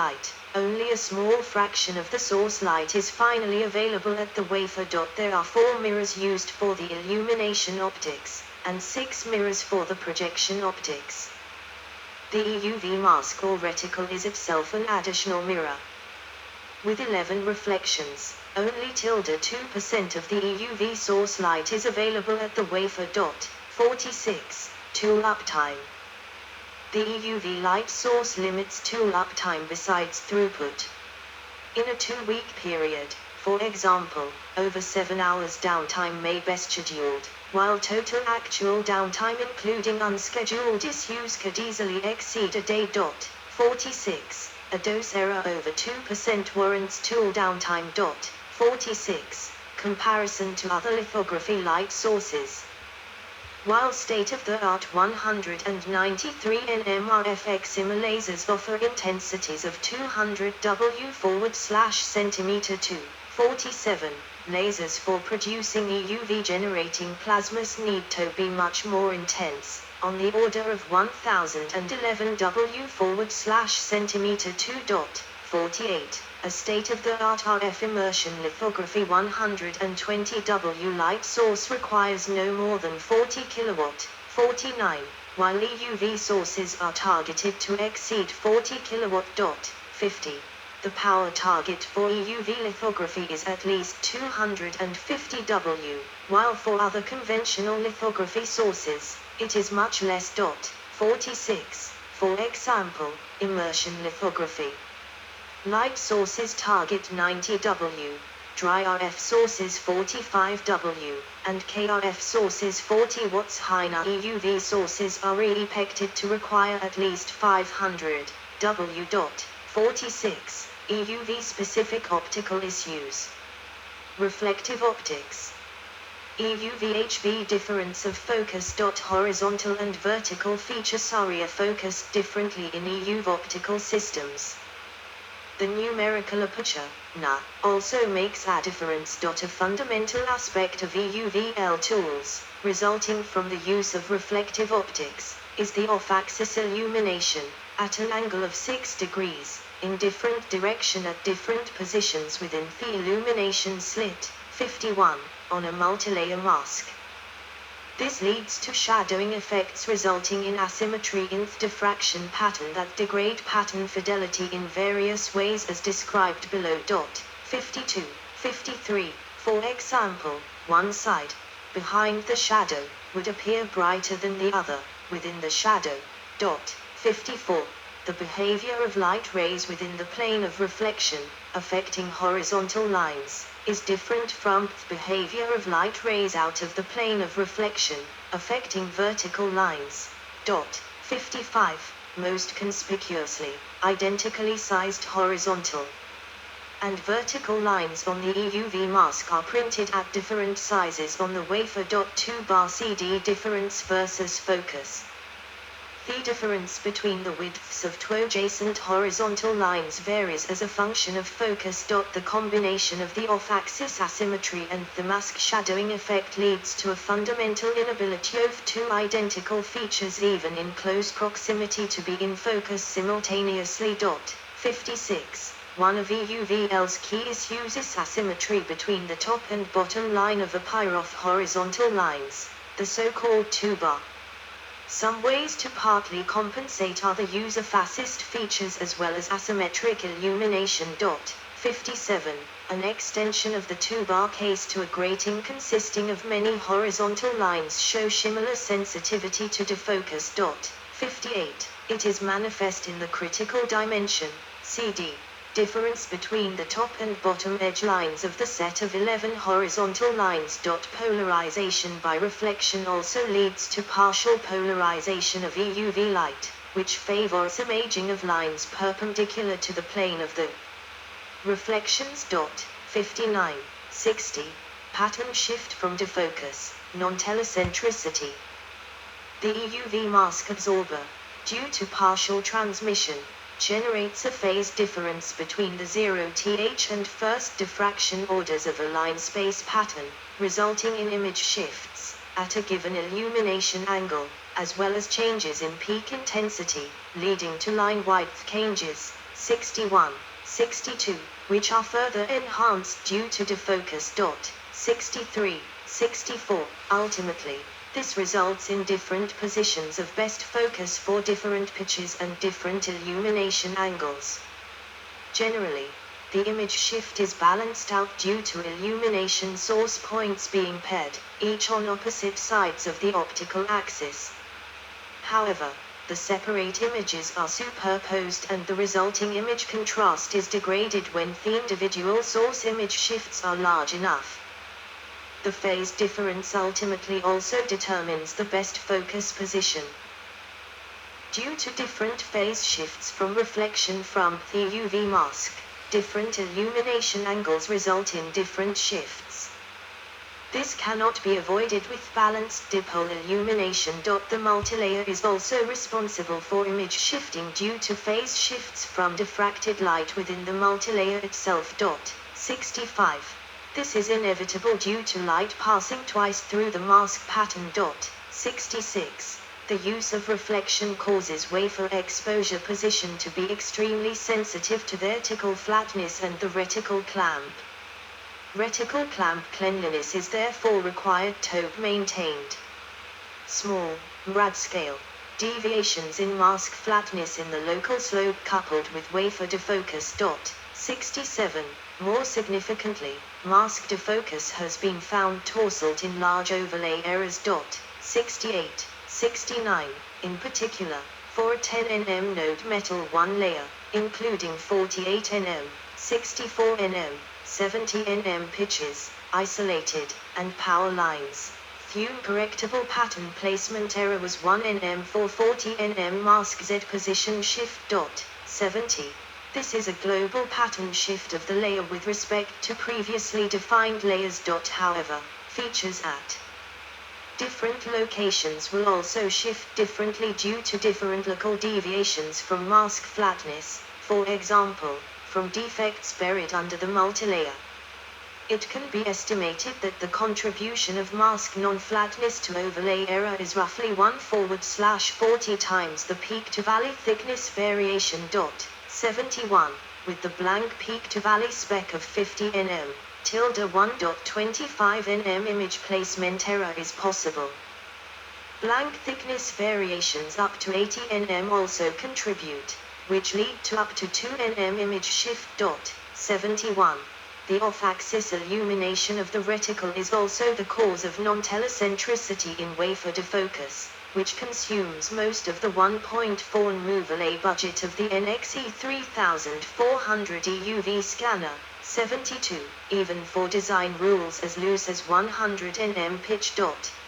light. Only a small fraction of the source light is finally available at the wafer. There are 4 mirrors used for the illumination optics, and 6 mirrors for the projection optics. The EUV mask or reticle is itself an additional mirror. With 11 reflections, only 2% of the EUV source light is available at the wafer. 46. Tool uptime. The EUV light source limits tool uptime besides throughput. In a 2-week period, for example, over 7 hours downtime may be scheduled, while total actual downtime including unscheduled issues could easily exceed a day. 46. A dose error over 2% warrants tool downtime. 46. Comparison to other lithography light sources. While state-of-the-art 193 nm RF-Excimer lasers offer intensities of 200 W/cm2, 47, lasers for producing EUV generating plasmas need to be much more intense, on the order of 1011 W/cm2. 48. A state-of-the-art RF immersion lithography 120 W light source requires no more than 40 kW. 49. While EUV sources are targeted to exceed 40 kW. 50. The power target for EUV lithography is at least 250 W, while for other conventional lithography sources, it is much less. 46. For example, immersion lithography. Light sources target 90 W, dry RF sources 45 W, and KRF sources 40 watts. High EUV sources are expected to require at least 500 W. 46. EUV specific optical issues. Reflective optics. EUV HV difference of focus. Horizontal and vertical features are focused differently in EUV optical systems. The numerical aperture, NA, also makes a difference. A fundamental aspect of EUVL tools, resulting from the use of reflective optics, is the off-axis illumination, at an angle of 6 degrees, in different direction at different positions within the illumination slit. 51, on a multilayer mask. This leads to shadowing effects resulting in asymmetry in the diffraction pattern that degrade pattern fidelity in various ways as described below. 52, 53, for example, one side, behind the shadow, would appear brighter than the other, within the shadow. 54. The behavior of light rays within the plane of reflection, affecting horizontal lines, is different from the behavior of light rays out of the plane of reflection, affecting vertical lines. 55. Most conspicuously, identically sized horizontal and vertical lines on the EUV mask are printed at different sizes on the wafer. 2 bar CD difference versus focus. The difference between the widths of two adjacent horizontal lines varies as a function of focus. The combination of the off-axis asymmetry and the mask shadowing effect leads to a fundamental inability of two identical features even in close proximity to be in focus simultaneously. 56. One of EUVL's key issues is asymmetry between the top and bottom line of a pair of horizontal lines, the so-called two-bar. Some ways to partly compensate are the use of fascist features as well as asymmetric illumination. 57. An extension of the two-bar case to a grating consisting of many horizontal lines show similar sensitivity to defocus. 58. It is manifest in the critical dimension, CD. Difference between the top and bottom edge lines of the set of 11 horizontal lines. Polarization by reflection also leads to partial polarization of EUV light, which favors imaging of lines perpendicular to the plane of the reflections. 59. 60. Pattern shift from defocus, non-telecentricity. The EUV mask absorber, due to partial transmission, generates a phase difference between the 0th and first diffraction orders of a line space pattern, resulting in image shifts at a given illumination angle, as well as changes in peak intensity, leading to line width changes, 61, 62, which are further enhanced due to defocus. 63, 64. Ultimately, this results in different positions of best focus for different pitches and different illumination angles. Generally, the image shift is balanced out due to illumination source points being paired, each on opposite sides of the optical axis. However, the separate images are superposed and the resulting image contrast is degraded when the individual source image shifts are large enough. The phase difference ultimately also determines the best focus position. Due to different phase shifts from reflection from the UV mask, different illumination angles result in different shifts. This cannot be avoided with balanced dipole illumination. The multilayer is also responsible for image shifting due to phase shifts from diffracted light within the multilayer itself. 65. This is inevitable due to light passing twice through the mask pattern. 66. The use of reflection causes wafer exposure position to be extremely sensitive to vertical flatness and the reticle clamp. Reticle clamp cleanliness is therefore required to be maintained. Small, rad scale deviations in mask flatness in the local slope coupled with wafer defocus. 67. More significantly, mask defocus has been found to result in large overlay errors. 68, 69, in particular, for a 10 nm node metal one layer, including 48 nm, 64 nm, 70 nm pitches, isolated, and power lines. Fume correctable pattern placement error was 1 nm for 40 nm mask Z position shift. 70. This is a global pattern shift of the layer with respect to previously defined layers. However, features at different locations will also shift differently due to different local deviations from mask flatness, for example, from defects buried under the multilayer. It can be estimated that the contribution of mask non-flatness to overlay error is roughly 1/40 times the peak-to-valley thickness variation. 71, with the blank peak-to-valley spec of 50 nm, (1.25 nm image placement error is possible. Blank thickness variations up to 80 nm also contribute, which lead to up to 2 nm image shift. 71. The off-axis illumination of the reticle is also the cause of non-telecentricity in wafer defocus, which consumes most of the 1.4 nm overlay budget of the NXE 3400 EUV scanner. 72, even for design rules as loose as 100 nm pitch.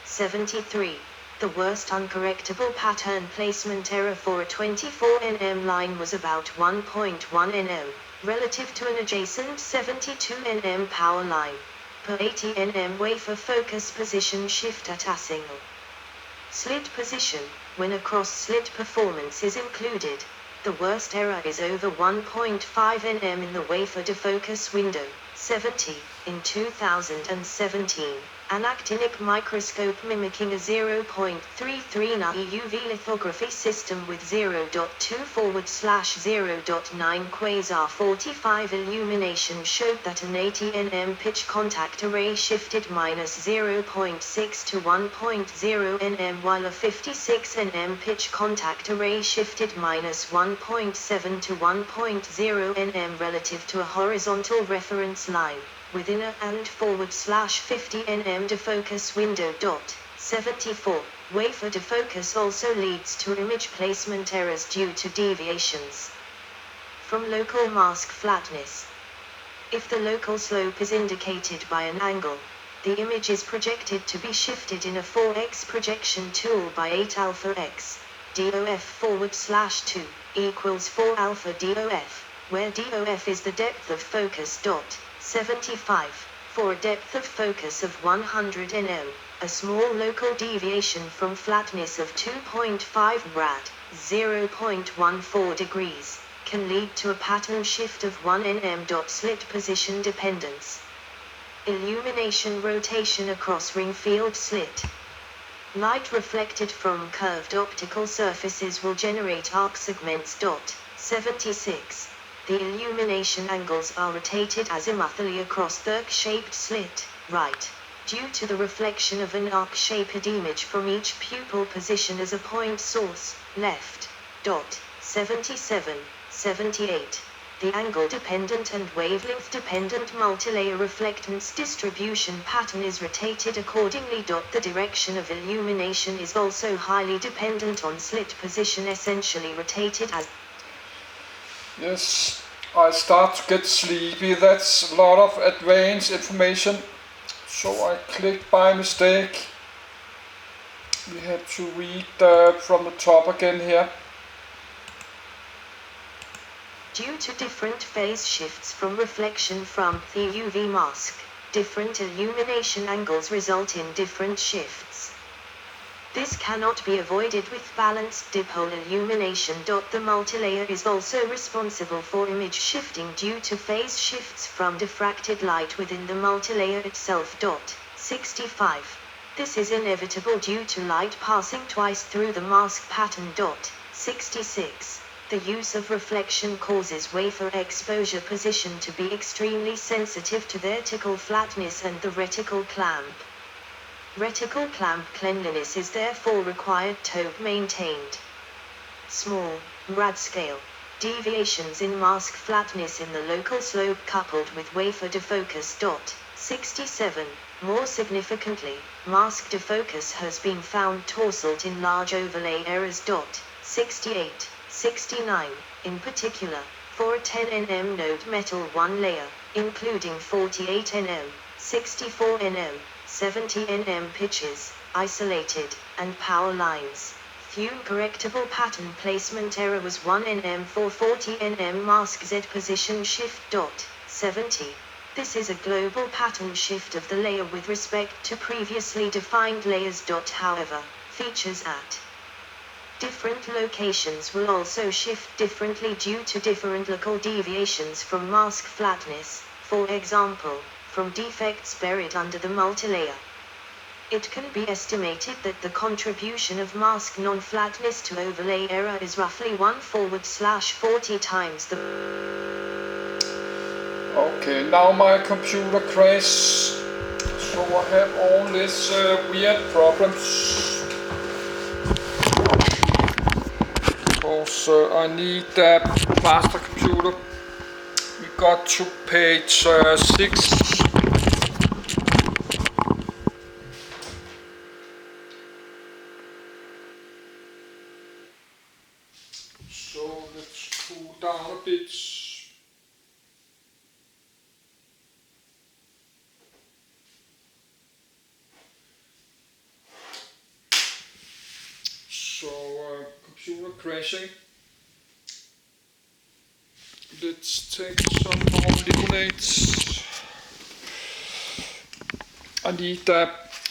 73. The worst uncorrectable pattern placement error for a 24 nm line was about 1.1 nm, relative to an adjacent 72 nm power line, per 80 nm wafer focus position shift at a single slit position. When a cross-slit performance is included, the worst error is over 1.5 nm in the wafer defocus window. 70. In 2017, an actinic microscope mimicking a 0.33 Na EUV lithography system with 0.2/0.9 quasar 45 illumination showed that an 80 nm pitch contact array shifted -0.6 to 1.0 nm while a 56 nm pitch contact array shifted -1.7 to 1.0 nm relative to a horizontal reference line within a and /50 nm defocus window. 74. Wafer defocus also leads to image placement errors due to deviations from local mask flatness. If the local slope is indicated by an angle, the image is projected to be shifted in a 4x projection tool by 8 alpha x. DOF/2 equals 4 alpha DOF, where DOF is the depth of focus. 75. For a depth of focus of 100 nm, a small local deviation from flatness of 2.5 rad, 0.14 degrees, can lead to a pattern shift of 1 nm. Slit position dependence. Illumination rotation across ring field slit. Light reflected from curved optical surfaces will generate arc segments. 76. The illumination angles are rotated azimuthally across the arc-shaped slit, right. Due to the reflection of an arc-shaped image from each pupil position as a point source, left. 77, 78. The angle-dependent and wavelength-dependent multilayer reflectance distribution pattern is rotated accordingly. The direction of illumination is also highly dependent on slit position, essentially rotated as... Yes, I start to get sleepy. That's a lot of advanced information. So I clicked by mistake. We have to read from the top again here. Due to different phase shifts from reflection from the UV mask, different illumination angles result in different shifts. This cannot be avoided with balanced dipole illumination. The multilayer is also responsible for image shifting due to phase shifts from diffracted light within the multilayer itself. 65. This is inevitable due to light passing twice through the mask pattern. 66. The use of reflection causes wafer exposure position to be extremely sensitive to vertical flatness and the reticle clamp. Reticle clamp cleanliness is therefore required to be maintained. Small, rad scale deviations in mask flatness in the local slope coupled with wafer defocus. 67. More significantly, mask defocus has been found to result in large overlay errors. 68, 69. In particular, for a 10 nm node metal one layer, including 48 nm, 64 nm, 70 nm pitches, isolated, and power lines. Fume correctable pattern placement error was 1 nm for 40 nm mask Z position shift. 70. This is a global pattern shift of the layer with respect to previously defined layers. However, features at different locations will also shift differently due to different local deviations from mask flatness, for example, from defects buried under the multilayer. It can be estimated that the contribution of mask non-flatness to overlay error is roughly 1/40 times the... Okay, now my computer crashed, so I have all these weird problems. Because I need a faster computer. We got to page 6. So let's cool down a bit. So computer crashing. Let's take some more limonades. I need a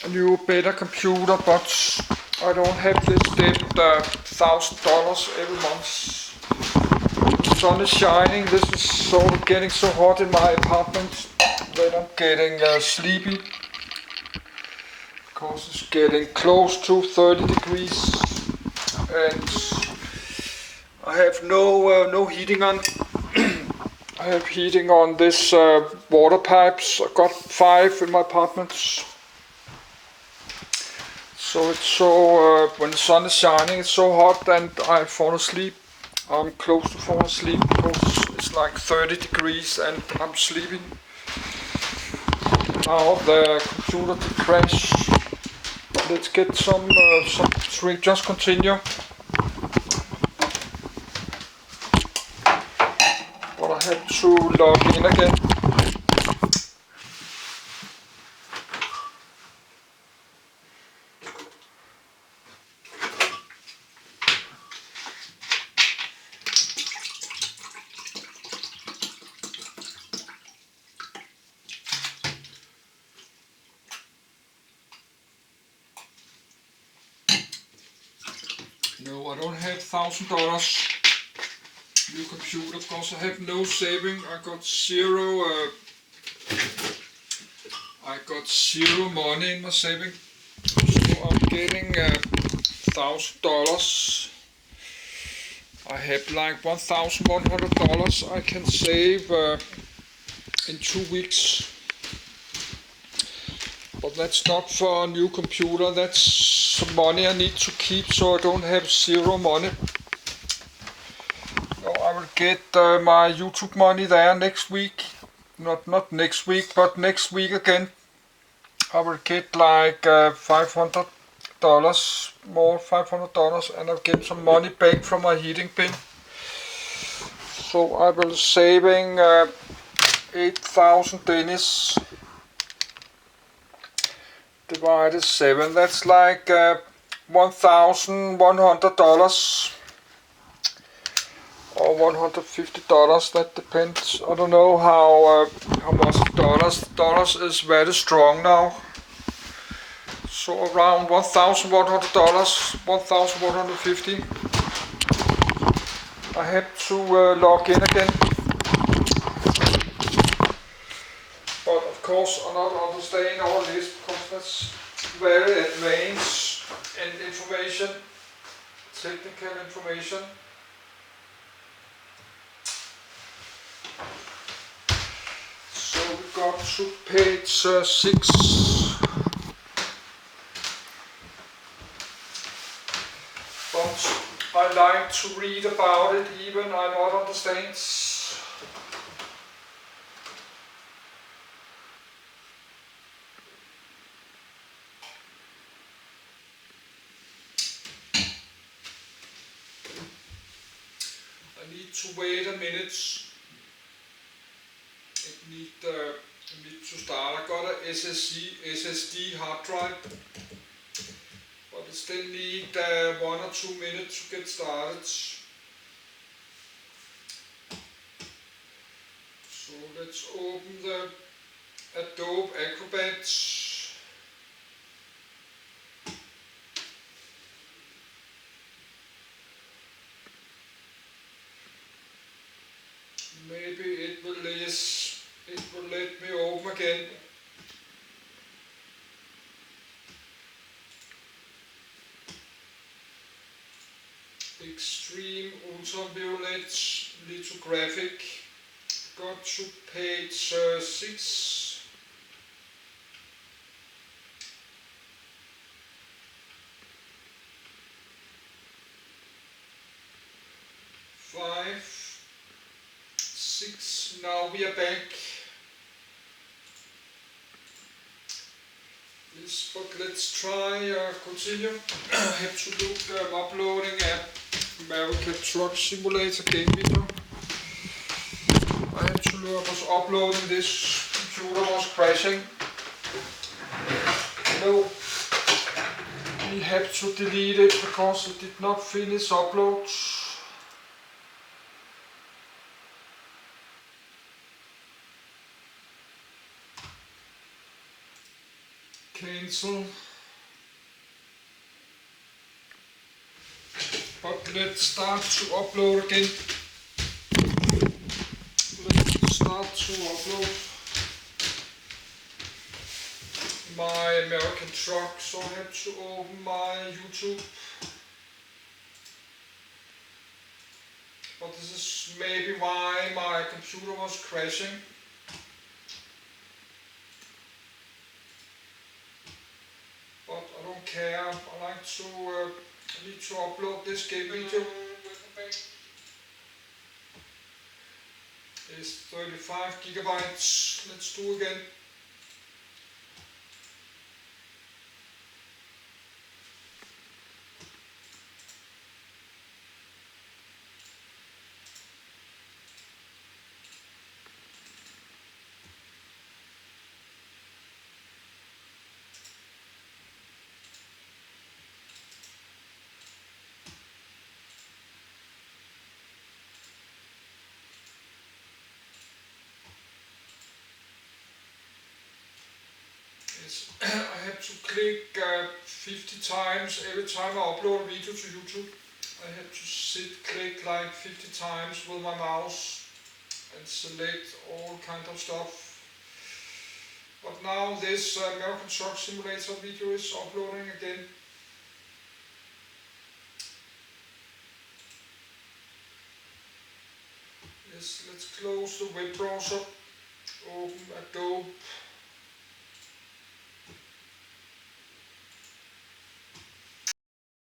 new, better computer, but I don't have this debt, $1,000 every month. The sun is shining. This is sort of getting so hot in my apartment that I'm getting sleepy. Because it's getting close to 30 degrees. And I have no heating on. I have heating on this water pipes. I've got 5 in my apartment. So it's so, when the sun is shining, it's so hot and I fall asleep. I'm close to falling asleep because it's like 30 degrees and I'm sleeping. Now the computer to crash. Let's get some drink. Just continue. But I have to log in again. No, I don't have $1,000 new computer because I have no saving. I got zero money in my saving. So I'm getting $1,000. I have like $1,100 I can save in 2 weeks. But that's not for a new computer, that's some money I need to keep so I don't have zero money. So I will get my YouTube money there next week. Not next week, but next week again. I will get like $500 more, $500, and I'll get some money back from my heating pin. So I will saving 8,000 Danish divided 7. That's like $1,100 or $150. That depends. I don't know how much dollars. Dollars is very strong now. So around $1,100, $1,150. I have to log in again. But of course I'm not understanding all this because that's very advanced and information, technical information. So we got to page 6. But I like to read about it even I not understand. I need to wait a minute. I need to start. I got a SSD hard drive, but it still need 1 or 2 minutes to get started. So let's open the Adobe Acrobat. Maybe it will let me open again. Extreme Ultraviolet Lithography. Go to page 6. Five, 6. Now we are back. Yes, but let's try continue. I have to look uploading American Truck Simulator game video. I had to look, I was uploading this, computer was crashing. No, we have to delete it because it did not finish upload. Cancel. But let's start to upload again. Let's start to upload my American truck. So I have to open my YouTube. But this is maybe why my computer was crashing. But I don't care. I like to I need to upload this game video. It's 35 gigabytes. Let's do again. I have to click 50 times every time I upload a video to YouTube. I have to click like 50 times with my mouse and select all kind of stuff. But now this American Truck Simulator video is uploading again. Let's close the web browser, open Adobe